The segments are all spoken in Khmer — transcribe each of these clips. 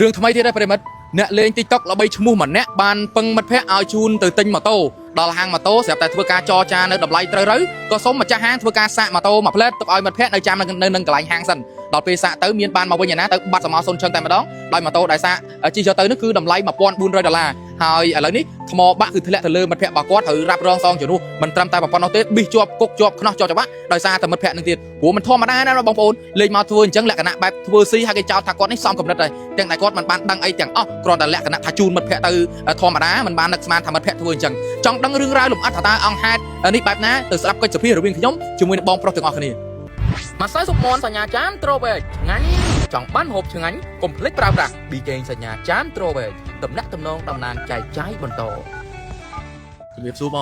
រឿងថ្មីទៀតដែរប្រិមិត្តអ្នកលេង TikTok ល្បីឈ្មោះម្នាក់បានពឹងមិត្តភ័ក្តិឲ្យជូនទៅទិញម៉ូតូដល់ហាងម៉ូតូស្រាប់តែធ្វើការចរចានៅតម្លៃត្រូវក៏សុំម្ចាស់ហាងធ្វើការសាកម៉ូតូមួយផ្លែតទុកឲ្យមិត្តភ័ក្តិនៅចាំនៅនឹងកន្លែងហាងសិនដល់ពេលសាកទៅមានបានមកវិញឯណាទៅបាត់សមោសុនឈឹងតែម្ដងដោយម៉ូតូដែលសាកជិះយកទៅនោះគឺតម្លៃ$1400ហើយឥឡូវនេះថ្មបាក់គឺធ្លាក់ទៅលើមិត្តភ័ក្តិរបស់គាត់ត្រូវរ៉ាប់រងសងជំនួសមិនត្រឹមតែប៉ុណ្ណោះទេប៊ីសជាប់គុកជាប់ខ្នោះជាប់ច្បាប់ដោយសារតែមិត្តភ័ក្តិនឹងទៀតព្រោះមិនធម្មតាណាបងប្អូនលេងមកធ្វើអញ្ចឹងលក្ខណៈបែបធ្វើស៊ីហើយគេចោទថាគាត់នេះសំកំណត់ហើយទាំងតែគាត់មិនបានដឹងអីទាំងអស់គ្រាន់តែលក្ខណៈថាជូនមិត្តភ័ក្តិទៅធម្មតាមិនបាននឹកស្មានថាមិត្តភ័ក្តិធ្វើអញ្ចឹងចង់ដឹងរឿងរ៉ាវលម្អិតថាតើអង្គហេតុនេះបែបណាទៅស្ដាប់កិច្ចសភារវាងខ្ញុំជាមួយនឹងបងប្រុសទាំងអស់គ្នាម្សៅសុកមនសញ្ញាចាមត្រូវេឆ្ងាញ់ចង់បានហូបឆ្ងាញ់កុំភ្លេចប្រើប្រាស់ប៊ីកេងសញ្ញាចាមត្រូវេតំណាក់តំណងតំណាងចែកចាយបន្តជំរាបសួរប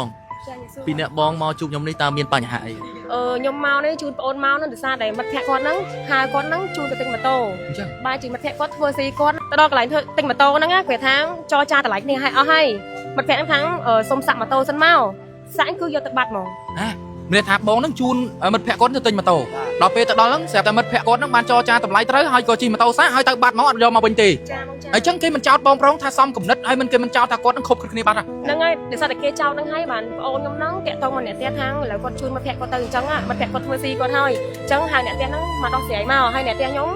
ងពីអ្នកបងមកជួបខ្ញុំនេះតើមានបញ្ហាអីខ្ញុំមកនេះជូនប្អូនមកនឹងដោយសារតែមិត្តភ័ក្តិគាត់ហ្នឹងហៅគាត់ហ្នឹងជូនទៅទិញម៉ូតូអញ្ចឹងបែរជាមិត្តភ័ក្តិគាត់ធ្វើស៊ីគាត់ទៅដល់កន្លែងធ្វើទិញម៉ូតូហ្នឹងគេថាចរចាតម្លៃគ្នាឲ្យអស់ហើយមិត្តភ័ក្តិហ្នឹងថាសុំសាក់ម៉ូតូសិនមកសាក់គឺយកទៅបាត់ហ្មងមានថាបងនឹងជូនមិត្តភ័ក្តិគាត់ទៅទិញម៉ូតូដល់ពេលទៅដល់ហ្នឹងស្រាប់តែមិត្តភ័ក្តិគាត់ហ្នឹងបានចរចាតម្លៃត្រូវហើយក៏ជិះម៉ូតូសាហើយទៅបាត់មកអត់យកមកវិញទេអញ្ចឹងគេមិនចោទបងប្រុសថាសំគំនិតហើយមិនគេមិនចោទថាគាត់នឹងខົບគ្នាបាត់ហ្នឹងហើយដោយសារតែគេចោទហ្នឹងហើយបានប្អូនខ្ញុំហ្នឹងតាក់ទងមកអ្នកផ្ទះខាងឥឡូវគាត់ជូនមិត្តភ័ក្តិគាត់ទៅអញ្ចឹងមិត្តភ័ក្តិគាត់ធ្វើស៊ីគាត់ហើយអញ្ចឹងហៅអ្នកផ្ទះហ្នឹងមកដោះស្រាយមកហើយអ្នកផ្ទះខ្ញុំ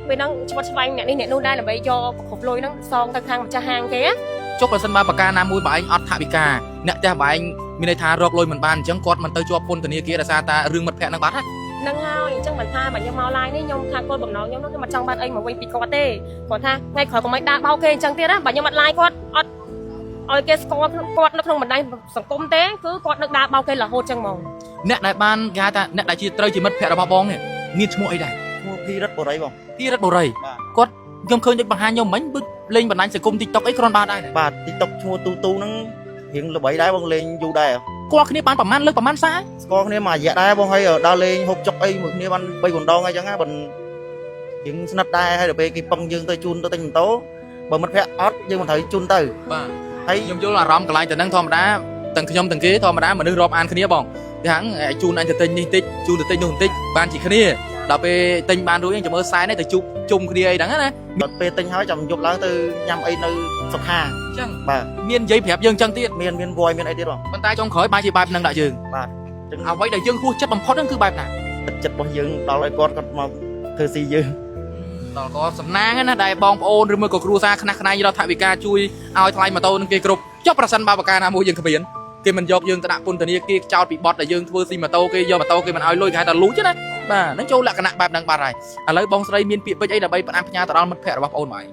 ពេលហ្នឹងឆ្វត់ឆ្វែងអ្នកនេះអ្នកនោះដែរដើម្បីយកប្រគ្រប់លុយហ្នឹងសងទៅខាងម្ចាស់ហាងគេចុះបើសិនបើបកាណាមួយបើឯងអត់ថវិកាអ្នកផ្ទះបើឯងមានន័យថារកលុយមិនបានអញ្ចឹងគាត់មិនទៅជាប់ពន្ធនាគារដោយសារតែរឿងមិត្តភ័ក្តិនឹងបាត់ហ្នឹងហើយអញ្ចឹងមិនថាបើខ្ញុំមកឡាយនេះខ្ញុំថាគាត់បំណងខ្ញុំនោះគឺមិនចង់បានអីមកវិញពីគាត់ទេគាត់ថាថ្ងៃក្រោយកុំឲ្យដើរបោកគេអញ្ចឹងទៀតណាបើខ្ញុំអត់ឡាយគាត់អត់ឲ្យគេស្គាល់គាត់នៅក្នុងបណ្ដាញសង្គមទេគឺគាត់នឹកដើរបោកគេរហូតអញ្ចឹងហ្មងអ្នកដែលបានគេហៅថាអ្នកដែលជាត្រូវជាមិត្តភ័ក្តិរបស់បងនេះមានឈ្មោះអីដែរឈ្មោះភីរិទ្ធបុរីបងភីរិទ្ធបុរីគាត់ខ្ញុំឃើញដូចបង្ហាញខ្ញុំមិញដូចលេងបណ្ដាញសង្គម TikTok អីគ្រាន់បានដែរបាទ TikTok ឈ្មោះទូហ្នឹងរៀងល្បីដែរបងលេងយូរដែរស្គាល់គ្នាបានប្រហែលលើកប្រហែលសារស្គាល់គ្នាមួយរយៈដែរបងហើយដល់លេងហូបចុកអីមួយគ្នាបាន3 4 ដងអីចឹងណាបងរៀងស្និទ្ធដែរហើយដល់ពេលគេពឹងយើងទៅជូនទៅទិញម៉ូតូបើមិត្តភ័ក្តិអត់យើងមិនត្រូវជូនទៅបាទហើយខ្ញុំយល់អារម្មណ៍កន្លែងទៅហ្នឹងធម្មតាទាំងខ្ញុំទាំងគេធម្មតាមនុស្សរាប់អានគ្នាបងគេហាងជូនអញទៅទិញនេះតិចជូនទៅទិញនោះបន្តិចបានជាគ្នាដល់ពេលទិញបានរួចចាំមើលសែនទៅជុំជុំគ្នាអីហ្នឹងណាដល់ពេលទិញហើយចាំយប់ឡើងទៅញ៉ាំអីនៅសុខាអញ្ចឹងបាទមាននិយាយប្រាប់យើងអញ្ចឹងទៀតមានវយមានអីទៀតបងប៉ុន្តែចុងក្រោយបែរជាបែបហ្នឹងដាក់យើងបាទអញ្ចឹងអ្វីដែលយើងហួសចិត្តបំផុតហ្នឹងគឺបែបណាចិត្តរបស់យើងដល់ឲ្យគាត់មកធ្វើស៊ីយើងដល់ក៏សំណាងណាដែលបងប្អូនឬមួយក៏គ្រួសារខ្នះខ្នែងរកថវិកាជួយឲ្យថ្លៃម៉ូតូនឹងគេគ្រប់ចុះប្រសិនបើបកាណាមួយយើងគ្មានគេមិនយកយើងទៅដាក់ពន្ធនាគារចោតពីបទដែលយើងធ្វើស៊ីម៉ូតូគេយកម៉ូតូគេមិនឲ្យលុយគេហៅថាលូចណាបាទហ្នឹងចូលលក្ខណៈបែបហ្នឹងបាត់ហើយឥឡូវបងស្រីមានពាក្យពេចន៍អីដើម្បីផ្ដាំផ្ញើទៅដល់មិត្តភ័ក្តិរបស់បងអូនបង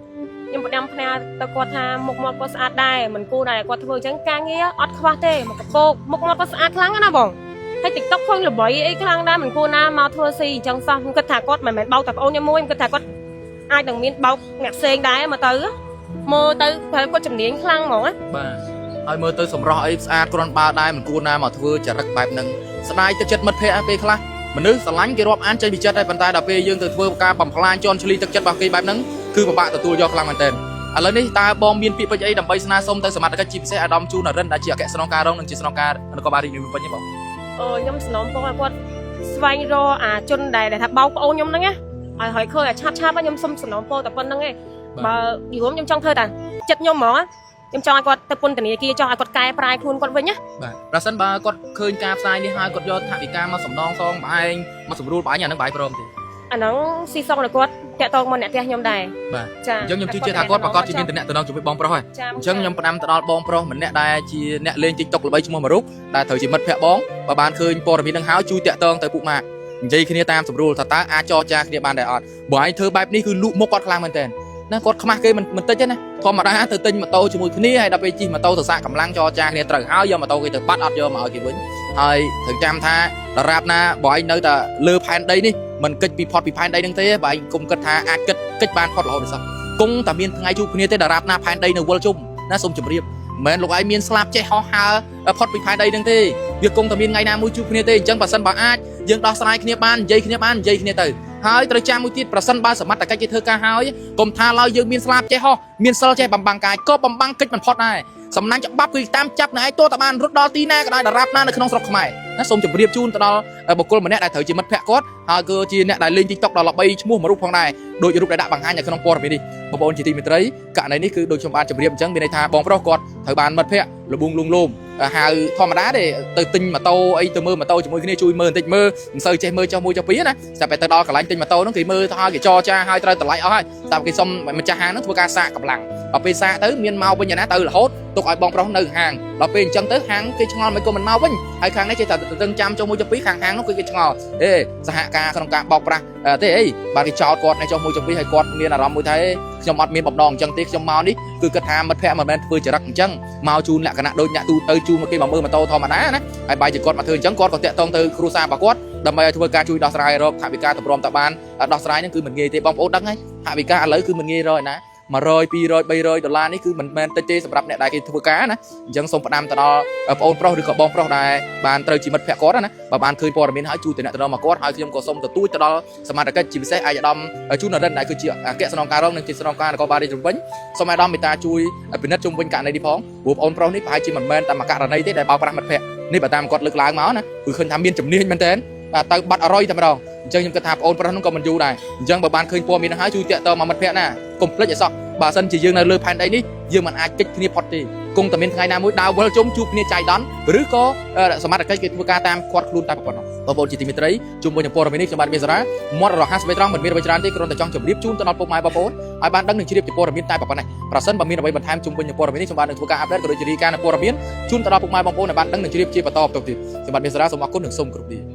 ខ្ញុំផ្ដាំផ្ញើទៅគាត់ថាមុខមាត់គាត់ស្អាតដែរមិនគួរដែរគាត់ធ្វើអញ្ចឹងការងារអត់ខ្វះទេមកកពកមុខមាត់គាត់ស្អាតខ្លាំងណាបងហើយ TikTok ឃើញល្បីអីខ្លាំងដែរមិនគួរណាមកធ្វើស៊ីអញ្ចឹងសោះខ្ញុំគិតថាគាត់មិនមែនបោកតែបងអូនខ្ញុំមួយខ្ញុំគិតថាគាត់អាចនឹងមានបោកអ្នកផ្សេងដែរមកទៅមើលទៅប្រហែលគាត់ជំនាញខ្លាំងហ្មងណាបាទហើយមើលទៅសម្រស់អីស្អាតគ្រាន់បើដែរមិនគួរណាមកធ្វើចរិតបែបហ្នឹងស្ដាយទឹកចិត្តមិត្តភ័ក្តិពេលខ្លះមនុស្សស្រឡាញ់គេរាប់អានចេញពីចិត្តហើយប៉ុន្តែដល់ពេលយើងទៅធ្វើការបំផ្លាញជន់ឈ្លីទឹកចិត្តរបស់គេបែបហ្នឹងគឺពិបាកទទួលយកខ្លាំងមែនទែនឥឡូវនេះតើបងមានពាក្យពេចន៍អីដើម្បីស្នើសុំទៅសមត្ថកិច្ចជាពិសេសអាដាមជូននរិនដែលជាអគ្គស្នងការរងនិងជាស្នងការនគរបាលរាជធានីភ្នំពេញទេបងខ្ញុំសំណូមពរឲ្យគាត់ស្វែងរកអាជនដែលថាបោកប្អូនខ្ញុំហ្នឹងណាឲ្យហើយឃើញអាឆាប់ខ្ញុំសុំសំណូមពរតែប៉ុណ្្នឹងឯងបើយូរខ្ញុំចង់ធ្វើតែចិត្តខ្ញុំហ្មងខ្ញុំចង់ឲ្យគាត់ទៅពន្ធនាគារចង់ឲ្យគាត់កែប្រែខ្លួនគាត់វិញណាបាទប្រសិនបើគាត់ឃើញការផ្សាយនេះហើយគាត់យកថវិកាមកសំដងសងបងឯងមកសម្រួលបងឯងអានឹងបងឯងព្រមទេអាហ្នឹងស៊ីសងដល់គាត់តាក់ទងមកអ្នកផ្ទះខ្ញុំដែរបាទចាអញ្ចឹងខ្ញុំជឿជាក់ថាគាត់ប្រកាសជាមានតំណែងជាមួយបងប្រុសហើយអញ្ចឹងខ្ញុំផ្ដាំទៅដល់បងប្រុសម្នាក់ដែលជាអ្នកលេង TikTok ល្បីឈ្មោះមួយរូបដែលត្រូវជាមិត្តភក្តិបងបើបានឃើញព័ត៌មាននឹងហើយជួយតាក់ទងទៅពុកម៉ាក់និយាយគ្នាតាមសម្រួលថាតើអាចចរចាគ្នាបានដែរអត់បើឯងធ្វើបែបនេះគឺលក់មុខគាត់ខ្លាំងមែនទែនណាគាត់ខ្មាស់គេមិនតិចទេណាធម្មតាទៅទិញម៉ូតូជាមួយគ្នាហើយដល់ពេលជិះម៉ូតូទៅសាកកម្លាំងចរចាគ្នាត្រូវហើយយកម៉ូតូគេទៅបាត់អត់យកមកឲ្យគេវិញហើយត្រូវចាំថាដរាបណាបើឯងនៅតែលើផែនដីនេះមិនកិច្ចពីផុតពីផែនដីនឹងទេបើឯងគុំគិតថាអាចកិច្ចបានផុតរហូតដល់សោះគង់តែមានថ្ងៃជួបគ្នាទេដរាបណាផែនដីនៅវល់ជុំណាសូមជម្រាបមិនមែនលោកឯងមានស្លាប់ចេះហោះហើរផុតពីផែនដីនឹងទេវាគង់តែមានថ្ងៃណាមួយជួបគ្នាទេអញ្ចឹងបើសិនបើអាចយើងដោះស្រាយគ្នាបាននិយាយគ្នាទៅហើយត្រូវចាំមួយទៀតប្រសិនបើសមត្ថកិច្ចគេធ្វើការហើយកុំថាឡើយយើងមានស្លាប់ចេះហោះមានសិលចេះបំបាំងកាយក៏បំបាំងកិច្ចមិនផុតដែរសំណាញ់ច្បាប់គឺតាមចាប់នៅឯតើតបានរត់ដល់ទីណាក៏ដោយដរាបណានៅក្នុងស្រុកខ្មែរ ណាសូមជម្រាបជូនទៅដល់បុគ្គលម្នាក់ដែលត្រូវជាមិត្តភក្តិគាត់ហើយគឺជាអ្នកដែលលេង TikTok ដល់ល្បីឈ្មោះមួយរូបផងដែរដោយរូបដែលដាក់បង្ហាញនៅក្នុងព័ត៌មាននេះបងប្អូនជាទីមេត្រីករណីនេះគឺដូចខ្ញុំបានជម្រាបអញ្ចឹងមានន័យថាបងប្រុសគាត់ត្រូវបានមិត្តភក្តិលបួងលួងលោមហៅធម្មតាទេទៅទិញម៉ូតូអីទៅមើលម៉ូតូជាមួយគ្នាជួយមើលបន្តិចមើលមិនសូវចេះមើលចុះមួយចុះពីរណាតែទៅដល់កន្លែងទិញម៉ូតូហ្នឹងគេមើលទៅហើយគេចរចាហើយត្រូវតម្លៃអស់ហើយតែគេសុំម្ចាស់ហាងហ្នឹងធ្វើការសាកកម្លាំងដល់ពេលសាកទៅមានមកវិញណាទៅរហូតទុកឲ្យបងប្រុសនៅហាងដល់ពេលអញ្ចឹងទៅហាងគេឆ្ងល់មិនក៏មិនមកវិញហើយខាងនេះចេះតែទៅចាំចុះមួយចុះពីរខាងហាងនោះគឺគេឆ្ងល់សហការក្នុងការបោកប្រាស់ទេអីបាទគេចោទគាត់នៅចុះមួយចុះពីរហើយគាត់មានអារម្មណ៍មួយថាខ្ញុំអត់មានបំណងអញ្ចឹងទេខ្ញុំមកនេះគឺគាត់ថាមិត្តភក្តិមិនមែនធ្វើចរិតអញ្ចឹងមកជូនលក្ខណៈដូចអ្នកទូទៅជូនមកគេមកមើលម៉ូតូធម្មតាណាហើយបាយជាគាត់មកធ្វើអញ្ចឹងគាត់ក៏តាក់ទងទៅគ្រួសាររបស់គាត់ដើម្បីឲ្យធ្វើការជួយដោះស្រាយរកថវិកាទម្រាំតបានដោះស្រាយហ្នឹងគឺមិនងាយទេបងប្អូនដឹងហើយថវិកាឥឡូវគឺមិនងាយរកឯណា100 200 300ដុល្លារនេះគឺមិនមែនតិចទេសម្រាប់អ្នកដែលគេធ្វើការណាអញ្ចឹងសូមផ្ដាំទៅដល់បងប្រុសឬក៏បងប្រុសដែលបានត្រូវជាមិត្តភក្តិគាត់ណាបើបានឃើញព័ត៌មានហើយជួយទៅអ្នកទៅមកគាត់ហើយខ្ញុំក៏សូមទទូចទៅដល់សមាជិកជាពិសេសអាយដាមជូននរិនដែលគឺជាអគ្គស្នងការរងនិងជាស្នងការនគរបាលរាជភ្នំពេញសូមអាយដាមមេត្តាជួយពិនិត្យជុំវិញករណីនេះផងព្រោះបងប្រុសនេះប្រហែលជាមិនមែនតែមួយករណីទេដែលបោកប្រាស់មិត្តភក្តិនេះបើតាមគាត់លើកឡើងមកណាគឺឃើញថាមានជំនាញមែនទែនទៅបាត់អរយតែម្ដងអញ្ចឹងខ្ញុំគិតថាបងប្រុសនោះក៏មិនយូរដែរអញ្ចឹងបើបានឃើញព័ត៌មានហ្នឹងហើយជួយតាក់ទងមកមិត្តភក្តិណាកុំភ្លេចឲ្យសោះបើសិនជាយើងនៅលើផែនដីនេះយើងមិនអាចគេចគ្នាផុតទេគង់តែមានថ្ងៃណាមួយដើរវិលជុំជួបគ្នាចៃដន្យឬក៏សមត្ថកិច្ចគេធ្វើការតាមគាត់ខ្លួនតែប៉ុណ្ណោះបងប្អូនជាទីមេត្រីជុំវិញព័ត៌មាននេះខ្ញុំបាទមានសារ៉ាមាត់រហ័សស្បែកត្រង់មិនមានអ្វីច្រើនទេគ្រាន់តែចង់ជម្រាបជូនទៅដល់ពុកម៉ែបងប្អូនឲ្យបានដឹងនិងជ្រាបពីព័ត៌មានតែប៉ុណ្ណេះប្រសិនបើមានអ្វីបន្ថែមជុំវិញព័ត៌មាននេះខ្ញុំបាទនឹងធ្វើការអាប់ដេតក៏ដូចជារាយការណ៍នៅព័ត៌មានជូនទៅដល់ពុកម៉ែបងប្អូនឲ្យបានដឹងនិងជ្រាបជាបន្តបន្ទាប់ទៀតខ្ញុំបាទមានសារ៉ាសូមអរគុណនិងសូមគោរពលា